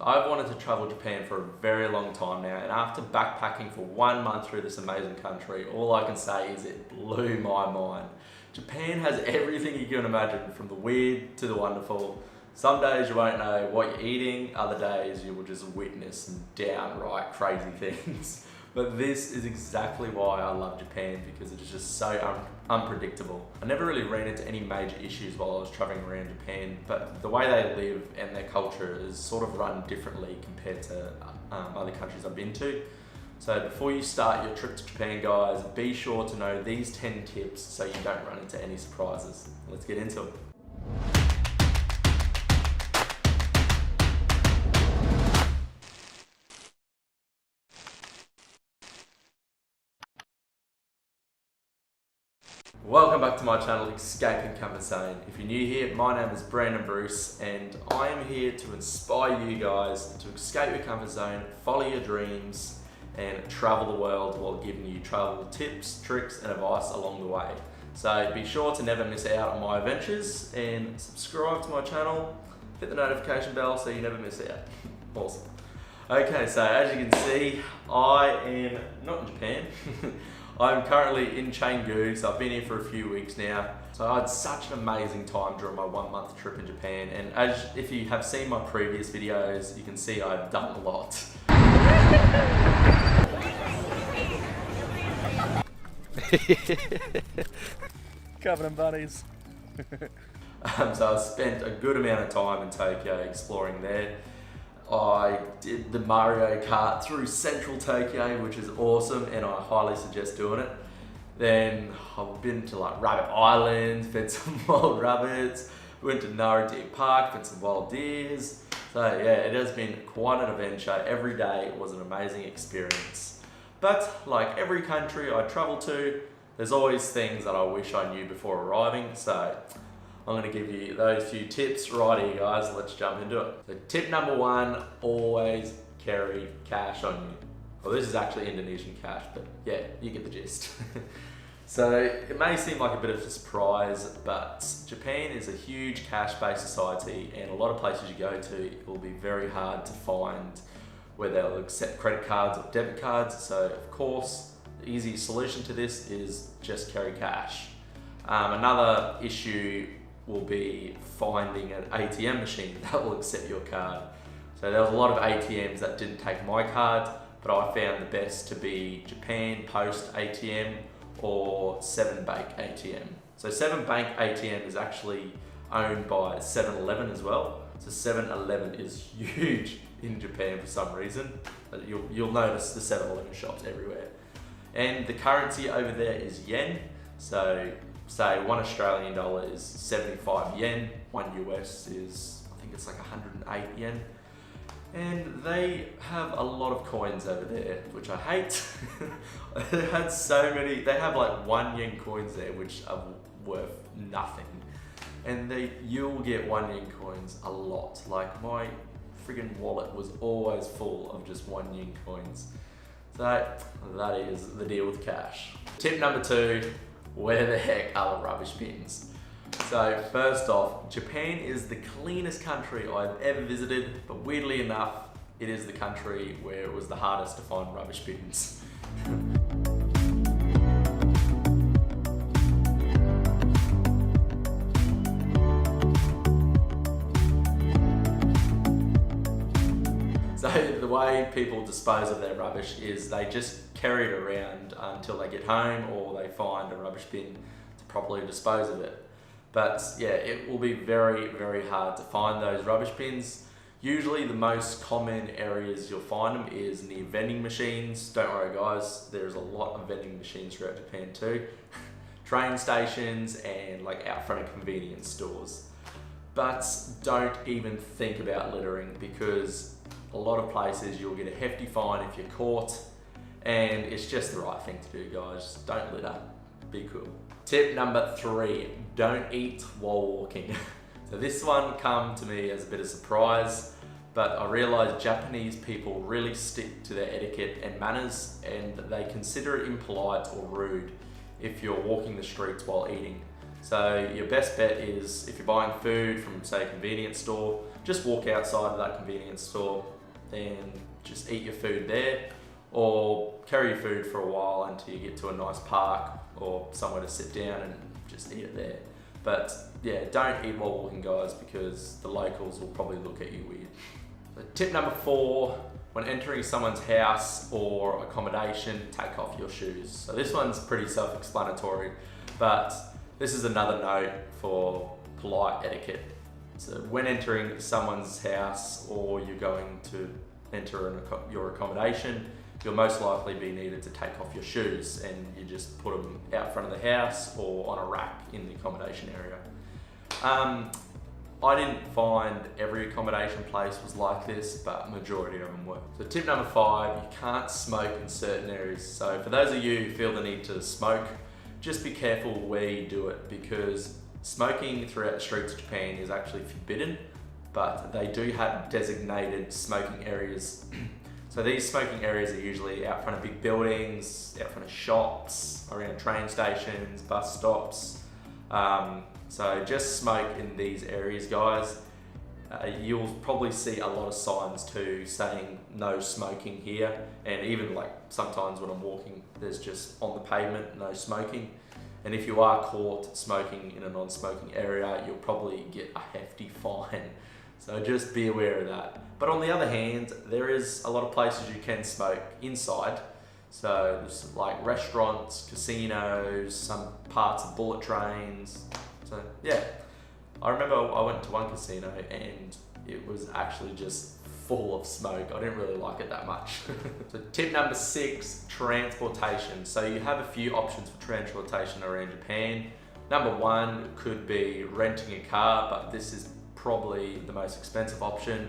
I've wanted to travel Japan for a very long time now, and after backpacking for 1 month through this amazing country, all I can say is it blew my mind. Japan has everything you can imagine, from the weird to the wonderful. Some days you won't know what you're eating, other days you will just witness some downright crazy things. But this is exactly why I love Japan, because it is just so unpredictable. I never really ran into any major issues while I was traveling around Japan, but the way they live and their culture is sort of run differently compared to other countries I've been to. So before you start your trip to Japan, guys, be sure to know these 10 tips so you don't run into any surprises. Let's get into it. Welcome back to my channel, Escaping Comfort Zone. If you're new here, my name is Brandon Bruce, and I am here to inspire you guys to escape your comfort zone, follow your dreams, and travel the world while giving you travel tips, tricks, and advice along the way. So be sure to never miss out on my adventures, and subscribe to my channel, hit the notification bell so you never miss out. Awesome. Okay, so as you can see, I am not in Japan. I'm currently in Canggu, so I've been here for a few weeks now. So I had such an amazing time during my 1 month trip in Japan, and if you have seen my previous videos, you can see I've done a lot. Covered in bunnies. So I spent a good amount of time in Tokyo exploring there. I did the Mario Kart through central Tokyo, which is awesome, and I highly suggest doing it. Then I've been to like Rabbit Island, fed some wild rabbits, went to Nara Deer Park, fed some wild deers. So yeah, it has been quite an adventure. Every day was an amazing experience. But like every country I travel to, there's always things that I wish I knew before arriving. So I'm going to give you those few tips right here, guys. Let's jump into it. So tip number 1, always carry cash on you. Well, this is actually Indonesian cash, but yeah, you get the gist. So it may seem like a bit of a surprise, but Japan is a huge cash-based society, and a lot of places you go to, it will be very hard to find where they'll accept credit cards or debit cards. So of course, the easiest solution to this is just carry cash. Another issue will be finding an ATM machine that will accept your card. So there was a lot of ATMs that didn't take my card, but I found the best to be Japan Post ATM or Seven Bank ATM. So Seven Bank ATM is actually owned by 7-Eleven as well. So 7-Eleven is huge in Japan for some reason. You'll notice the 7-Eleven shops everywhere. And the currency over there is yen. So say $1 Australian is 75 yen, 1 US is, I think it's like 108 yen. And they have a lot of coins over there, which I hate. They have like 1 yen coins there, which are worth nothing. And you'll get 1 yen coins a lot. Like my friggin' wallet was always full of just 1 yen coins. So that is the deal with cash. Tip number 2, where the heck are the rubbish bins? So first off, Japan is the cleanest country I've ever visited, but weirdly enough, it is the country where it was the hardest to find rubbish bins. So the way people dispose of their rubbish is they just carry it around until they get home, or they find a rubbish bin to properly dispose of it. But yeah, it will be very, very hard to find those rubbish bins. Usually the most common areas you'll find them is near vending machines. Don't worry guys, there's a lot of vending machines throughout Japan too. Train stations and like out front of convenience stores. But don't even think about littering, because a lot of places you'll get a hefty fine if you're caught, and it's just the right thing to do, guys. Don't litter, be cool. Tip number 3, don't eat while walking. So this one came to me as a bit of a surprise, but I realized Japanese people really stick to their etiquette and manners, and they consider it impolite or rude if you're walking the streets while eating. So your best bet is, if you're buying food from say a convenience store, just walk outside of that convenience store, and just eat your food there, or carry your food for a while until you get to a nice park or somewhere to sit down and just eat it there. But yeah, don't eat while walking, guys, because the locals will probably look at you weird. So tip number 4, when entering someone's house or accommodation, take off your shoes. So this one's pretty self-explanatory, but this is another note for polite etiquette. So when entering someone's house or you're going to enter your accommodation, you'll most likely be needed to take off your shoes, and you just put them out front of the house or on a rack in the accommodation area. I didn't find every accommodation place was like this, but majority of them were. So tip number 5, you can't smoke in certain areas. So for those of you who feel the need to smoke, just be careful where you do it, because smoking throughout the streets of Japan is actually forbidden, but they do have designated smoking areas. So these smoking areas are usually out front of big buildings, out front of shops, around train stations, bus stops. So just smoke in these areas, guys. You'll probably see a lot of signs too saying no smoking here, and even like sometimes when I'm walking, there's just on the pavement, no smoking. And if you are caught smoking in a non-smoking area, you'll probably get a hefty fine. So just be aware of that. But on the other hand, there is a lot of places you can smoke inside. So there's like restaurants, casinos, some parts of bullet trains. So yeah, I remember I went to one casino and it was actually just full of smoke. I didn't really like it that much. So tip number 6, transportation. So you have a few options for transportation around Japan. Number 1 could be renting a car, but this is probably the most expensive option.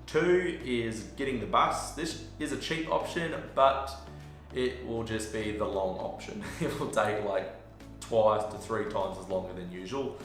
2 is getting the bus. This is a cheap option, but it will just be the long option. It will take like 2 to 3 times as longer than usual.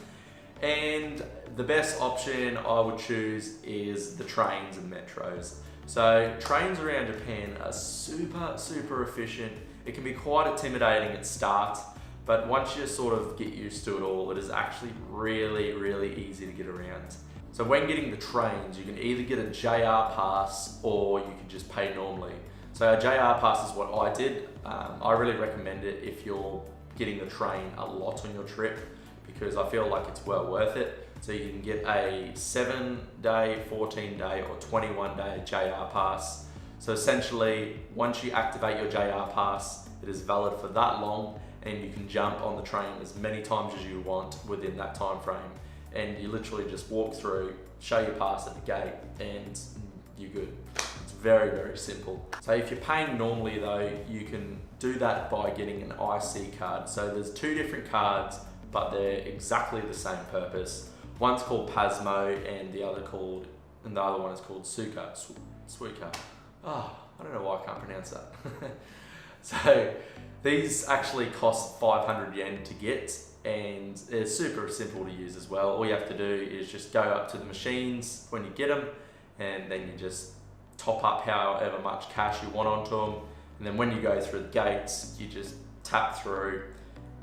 And the best option I would choose is the trains and metros. So trains around Japan are super efficient. It can be quite intimidating at start, but once you sort of get used to it all, it is actually really easy to get around. So when getting the trains, you can either get a JR pass or you can just pay normally. So a JR pass is what I did. I really recommend it if you're getting the train a lot on your trip, because I feel like it's well worth it. So you can get a 7-day, 14-day or 21-day JR pass. So essentially, once you activate your JR pass, it is valid for that long, and you can jump on the train as many times as you want within that time frame. And you literally just walk through, show your pass at the gate, and you're good. It's very simple. So if you're paying normally though, you can do that by getting an IC card. So there's 2 different cards, but they're exactly the same purpose. One's called Pasmo and the other one is called Suica. Oh, I don't know why I can't pronounce that. So these actually cost 500 yen to get, and they're super simple to use as well. All you have to do is just go up to the machines when you get them, and then you just top up however much cash you want onto them. And then when you go through the gates, you just tap through,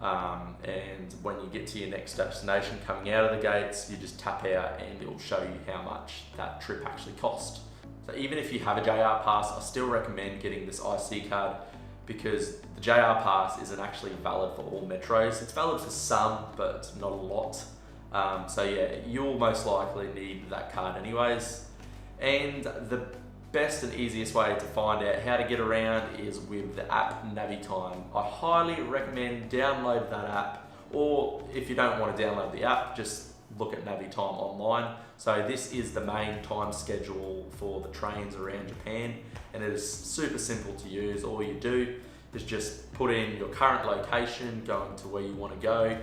and when you get to your next destination coming out of the gates, you just tap out and it will show you how much that trip actually cost. So even if you have a JR pass, I still recommend getting this IC card, because the JR pass isn't actually valid for all metros. It's valid for some, but not a lot. So yeah, you'll most likely need that card anyways. And the best and easiest way to find out how to get around is with the app Navitime. I highly recommend download that app, or if you don't want to download the app, just look at Navitime online. So this is the main time schedule for the trains around Japan, and it is super simple to use. All you do is just put in your current location, going to where you want to go,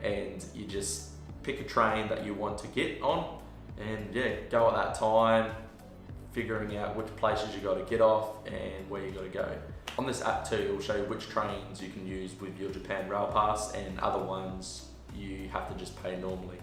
and you just pick a train that you want to get on, and yeah, go at that time, figuring out which places you got to get off and where you got to go. On this app too, it will show you which trains you can use with your Japan Rail Pass, and other ones you have to just pay normally.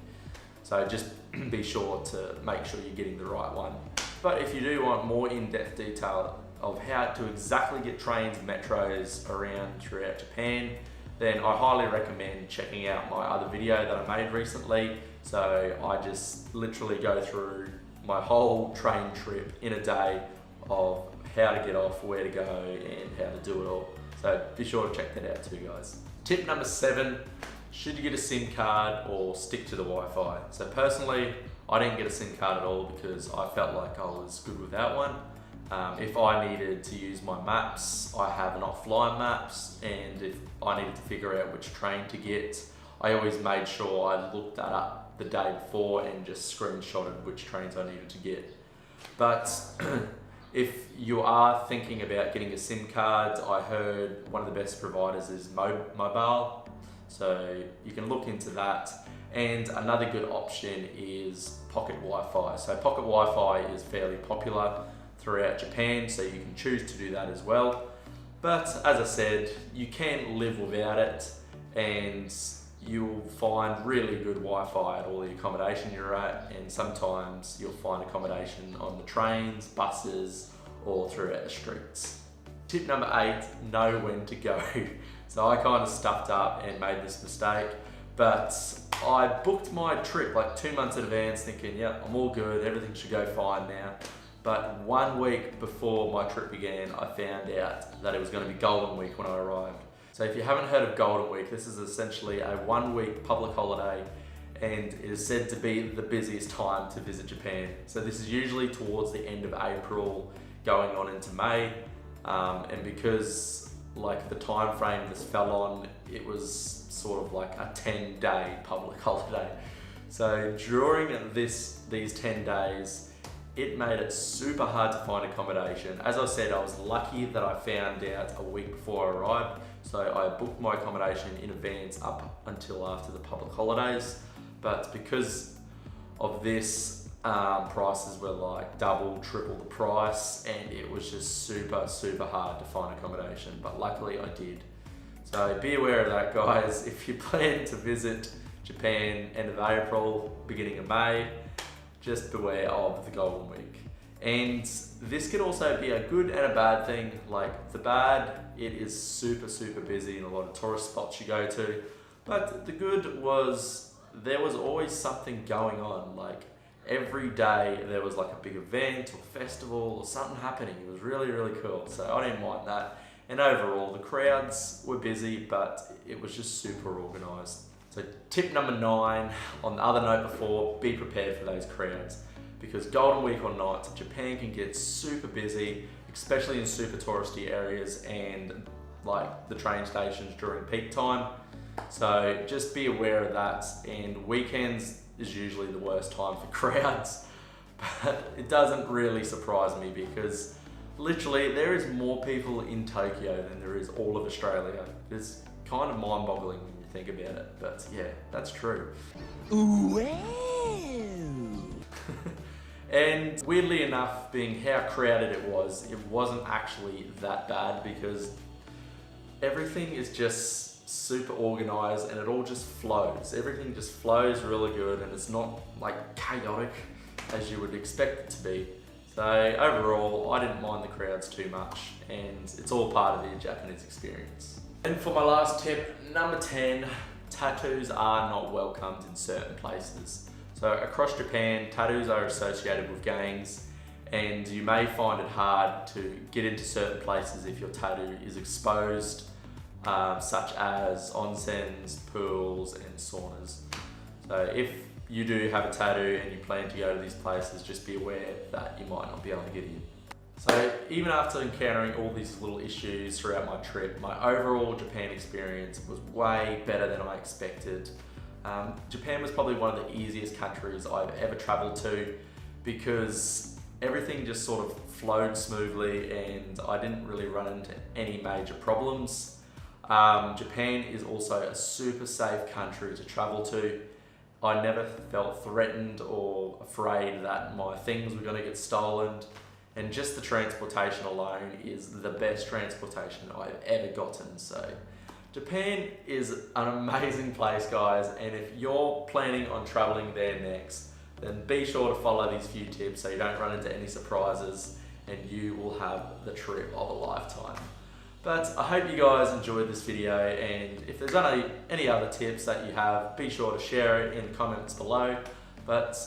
So just be sure to make sure you're getting the right one. But if you do want more in-depth detail of how to exactly get trains and metros around throughout Japan, then I highly recommend checking out my other video that I made recently. So I just literally go through my whole train trip in a day of how to get off, where to go, and how to do it all. So be sure to check that out too, guys. Tip number 7, should you get a SIM card or stick to the Wi-Fi? So personally, I didn't get a SIM card at all because I felt like I was good without one. If I needed to use my maps, I have an offline maps, and if I needed to figure out which train to get, I always made sure I looked that up the day before and just screenshotted which trains I needed to get. But if you are thinking about getting a SIM card, I heard one of the best providers is Mobile, so you can look into that. And another good option is Pocket Wi-Fi. So Pocket Wi-Fi is fairly popular throughout Japan, so you can choose to do that as well. But as I said, you can live without it, and you'll find really good Wi-Fi at all the accommodation you're at, and sometimes you'll find accommodation on the trains, buses, or throughout the streets. Tip number 8, know when to go. So I kind of stuffed up and made this mistake, but I booked my trip like 2 months in advance thinking, yeah, I'm all good, everything should go fine now. But 1 week before my trip began, I found out that it was going to be Golden Week when I arrived. So if you haven't heard of Golden Week, this is essentially a 1-week public holiday, and it is said to be the busiest time to visit Japan. So this is usually towards the end of April, going on into May, and because like the time frame this fell on, it was sort of like a 10-day public holiday. So during these 10 days, it made it super hard to find accommodation. As I said, I was lucky that I found out a week before I arrived, so I booked my accommodation in advance up until after the public holidays. But because of this, prices were like double, triple the price, and it was just super hard to find accommodation, but luckily I did. So be aware of that, guys. If you plan to visit Japan end of April, beginning of May, just beware of the Golden Week. And this could also be a good and a bad thing. Like the bad, it is super busy in a lot of tourist spots you go to. But the good was there was always something going on. Like every day there was like a big event or festival or something happening. It was really cool. So I didn't mind that. And overall, the crowds were busy, but it was just super organized. So tip number 9, on the other note before, be prepared for those crowds, because Golden Week or not, Japan can get super busy, especially in super touristy areas and like the train stations during peak time. So just be aware of that, and weekends is usually the worst time for crowds, but it doesn't really surprise me because literally there is more people in Tokyo than there is all of Australia. It's kind of mind-boggling when you think about it, but yeah, that's true. And weirdly enough, being how crowded it wasn't actually that bad because everything is just super organized and it all just flows. Everything just flows really good, and it's not like chaotic as you would expect it to be. So overall, I didn't mind the crowds too much, and it's all part of the Japanese experience. And for my last tip, number 10, tattoos are not welcomed in certain places. So across Japan, tattoos are associated with gangs, and you may find it hard to get into certain places if your tattoo is exposed, such as onsens, pools, and saunas. So if you do have a tattoo and you plan to go to these places, just be aware that you might not be able to get in. So even after encountering all these little issues throughout my trip, my overall Japan experience was way better than I expected. Japan was probably one of the easiest countries I've ever traveled to because everything just sort of flowed smoothly and I didn't really run into any major problems. Japan is also a super safe country to travel to. I never felt threatened or afraid that my things were going to get stolen, and just the transportation alone is the best transportation I've ever gotten. So Japan is an amazing place, guys, and if you're planning on traveling there next, then be sure to follow these few tips so you don't run into any surprises and you will have the trip of a lifetime. But I hope you guys enjoyed this video, and if there's any other tips that you have, be sure to share it in the comments below. But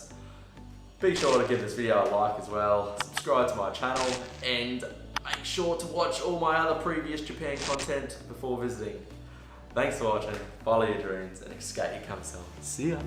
Be sure to give this video a like as well, subscribe to my channel, and make sure to watch all my other previous Japan content before visiting. Thanks for watching, follow your dreams, and escape your comfort zone. See ya!